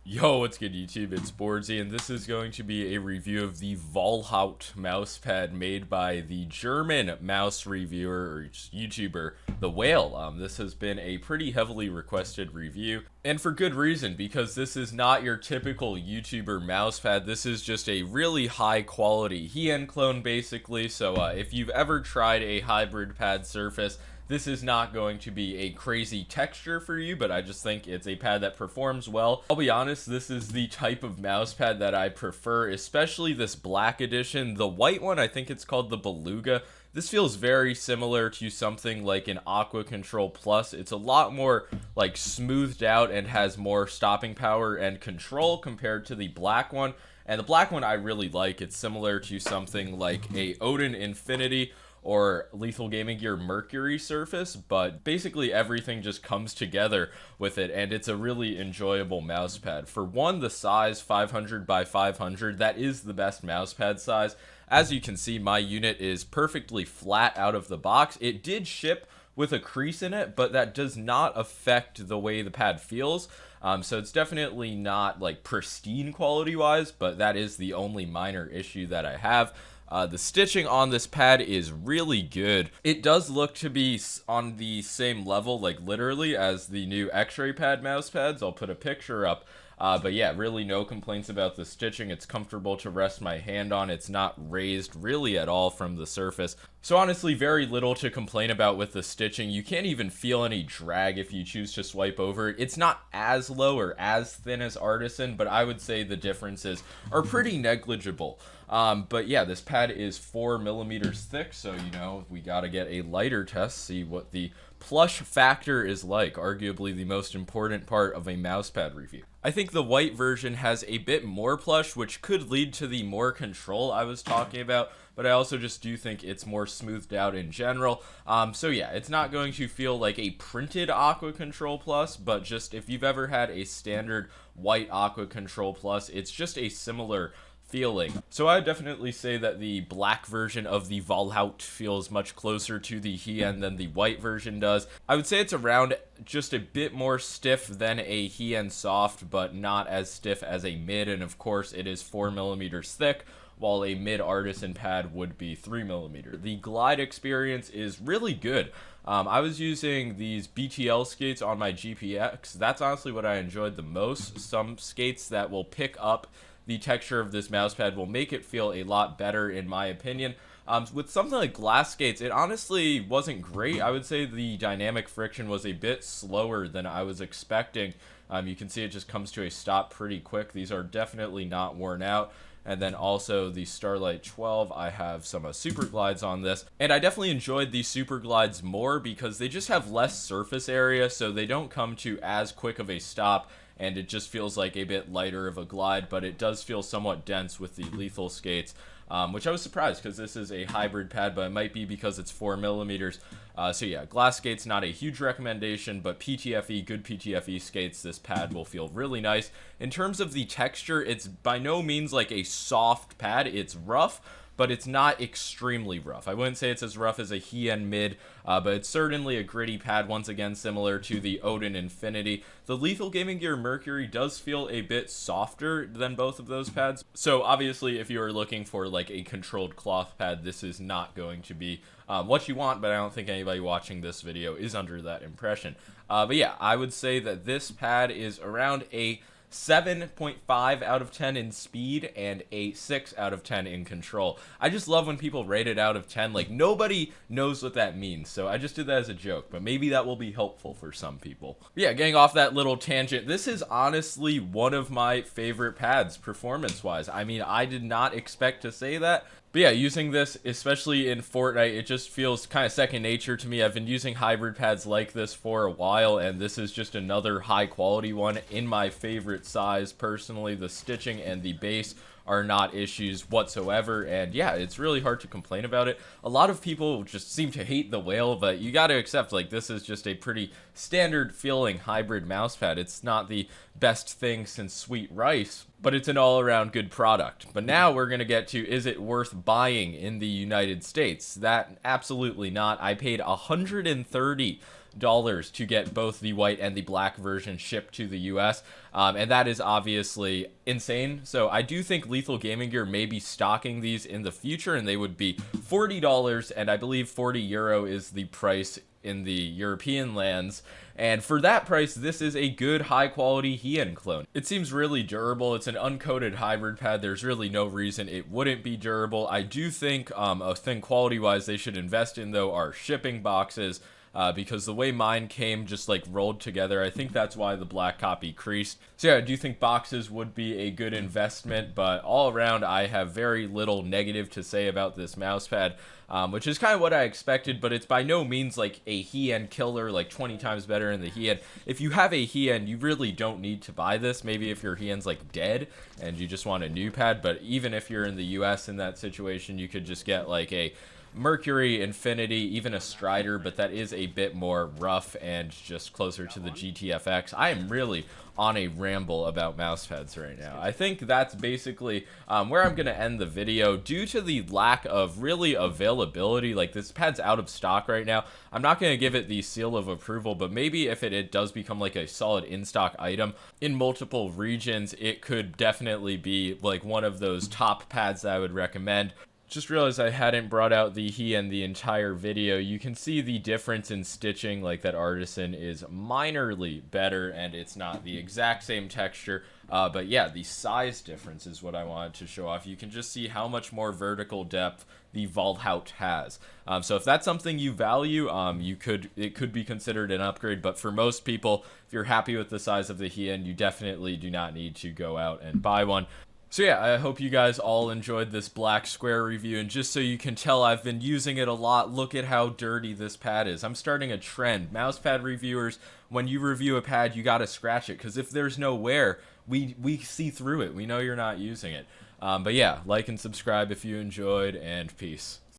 Yo, what's good YouTube? It's boardzy, and this is going to be a review of the Walhaut Mousepad made by the German mouse reviewer or YouTuber, TheWhale. This has been a pretty heavily requested review, and for good reason, because this is not your typical YouTuber mousepad. This is just a really high quality Hien clone basically, so if you've ever tried a hybrid pad surface, this is not going to be a crazy texture for you, but I just think it's a pad that performs well. I'll be honest, this is the type of mouse pad that I prefer, especially this black edition. The white one, I think it's called the Beluga. This feels very similar to something like an Aqua Control Plus. It's a lot more like smoothed out and has more stopping power and control compared to the black one. And the black one I really like. It's similar to something like a Odin Infinity or Lethal Gaming Gear Mercury surface, but basically everything just comes together with it, and it's a really enjoyable mousepad. For one, the size 500 by 500, that is the best mousepad size. As you can see, my unit is perfectly flat out of the box. It did ship with a crease in it, but that does not affect the way the pad feels. So it's definitely not like pristine quality wise, but that is the only minor issue that I have. The stitching on this pad is really good. It does look to be on the same level, like literally, as the new X-ray pad mouse pads. I'll put a picture up. But yeah, really no complaints about the stitching. It's comfortable to rest my hand on. It's not raised really at all from the surface. So honestly, very little to complain about with the stitching. You can't even feel any drag if you choose to swipe over it. It's not as low or as thin as Artisan, but I would say the differences are pretty negligible. But yeah, this pad is 4 millimeters thick, so you know, we gotta get a lighter test, see what the plush factor is like, arguably the most important part of a mousepad review. I think the white version has a bit more plush, which could lead to the more control I was talking about, but I also just do think it's more smoothed out in general. So yeah, it's not going to feel like a printed Aqua Control Plus, but just if you've ever had a standard white Aqua Control Plus, it's just a similar feeling. So I would definitely say that the black version of the Walhaut feels much closer to the Hien than the white version does. I would say it's around just a bit more stiff than a Hien soft, but not as stiff as a mid, and of course it is 4 millimeters thick, while a mid Artisan pad would be 3 millimeter. The glide experience is really good. I was using these BTL skates on my GPX. That's honestly what I enjoyed the most. Some skates that will pick up the texture of this mousepad will make it feel a lot better in my opinion. With something like glass skates, it honestly wasn't great. I would say the dynamic friction was a bit slower than I was expecting. You can see it just comes to a stop pretty quick. These are definitely not worn out. And then also the Starlight 12, I have some Super Glides on this. And I definitely enjoyed the Super Glides more because they just have less surface area, so they don't come to as quick of a stop, and it just feels like a bit lighter of a glide, but it does feel somewhat dense with the lethal skates, which I was surprised because this is a hybrid pad, but it might be because it's 4 millimeters. So yeah, glass skates, not a huge recommendation, but PTFE, good PTFE skates, this pad will feel really nice. In terms of the texture, it's by no means like a soft pad. It's rough, but it's not extremely rough. I wouldn't say it's as rough as a Hien mid, but it's certainly a gritty pad, once again similar to the Odin Infinity. The Lethal Gaming Gear Mercury does feel a bit softer than both of those pads, so obviously if you are looking for like a controlled cloth pad, this is not going to be what you want, but I don't think anybody watching this video is under that impression. But yeah, I would say that this pad is around a 7.5 out of 10 in speed and a 6 out of 10 in control. I just love when people rate it out of 10. Like, nobody knows what that means, so I just did that as a joke, but maybe that will be helpful for some people. But yeah, getting off that little tangent, this is honestly one of my favorite pads performance-wise. I mean, I did not expect to say that, but yeah, using this, especially in Fortnite, it just feels kind of second nature to me. I've been using hybrid pads like this for a while, and this is just another high quality one in my favorite size. Personally, the stitching and the base are not issues whatsoever, and yeah, it's really hard to complain about it. A lot of people just seem to hate TheWhale, but you gotta accept, like, this is just a pretty standard feeling hybrid mousepad. It's not the best thing since sweet rice, but it's an all-around good product. But now we're gonna get to, is it worth buying in the United States? That absolutely not. I paid $130 to get both the white and the black version shipped to the US. And that is obviously insane. So I do think Lethal Gaming Gear may be stocking these in the future, and they would be $40, and I believe €40 is the price in the European lands. And for that price, this is a good high quality Hien clone. It seems really durable. It's an uncoated hybrid pad. There's really no reason it wouldn't be durable. I do think a thing quality wise they should invest in though are shipping boxes. Because the way mine came just like rolled together, I think that's why the black copy creased. So yeah, I do think boxes would be a good investment, but all around I have very little negative to say about this mouse pad, which is kind of what I expected, but it's by no means like a Hien killer, like 20 times better in the Hien. If you have a Hien, you really don't need to buy this. Maybe if your Hien's like dead and you just want a new pad, but even if you're in the US in that situation, you could just get like a Mercury, Infinity, even a Strider, but that is a bit more rough and just closer to the GTFX. I am really on a ramble about mouse pads right now. I think that's basically where I'm going to end the video. Due to the lack of really availability, like this pad's out of stock right now, I'm not going to give it the seal of approval, but maybe if it does become like a solid in-stock item in multiple regions, it could definitely be like one of those top pads that I would recommend. Just realized I hadn't brought out the Hien the entire video. You can see the difference in stitching, like that Artisan is minorly better and it's not the exact same texture. But yeah, the size difference is what I wanted to show off. You can just see how much more vertical depth the Walhaut has. So if that's something you value, it could be considered an upgrade. But for most people, if you're happy with the size of the Hien, you definitely do not need to go out and buy one. So yeah, I hope you guys all enjoyed this black square review, and just so you can tell, I've been using it a lot. Look at how dirty this pad is. I'm starting a trend. Mousepad reviewers, when you review a pad, you gotta scratch it, because if there's no wear, we see through it. We know you're not using it. But yeah, like and subscribe if you enjoyed, and peace.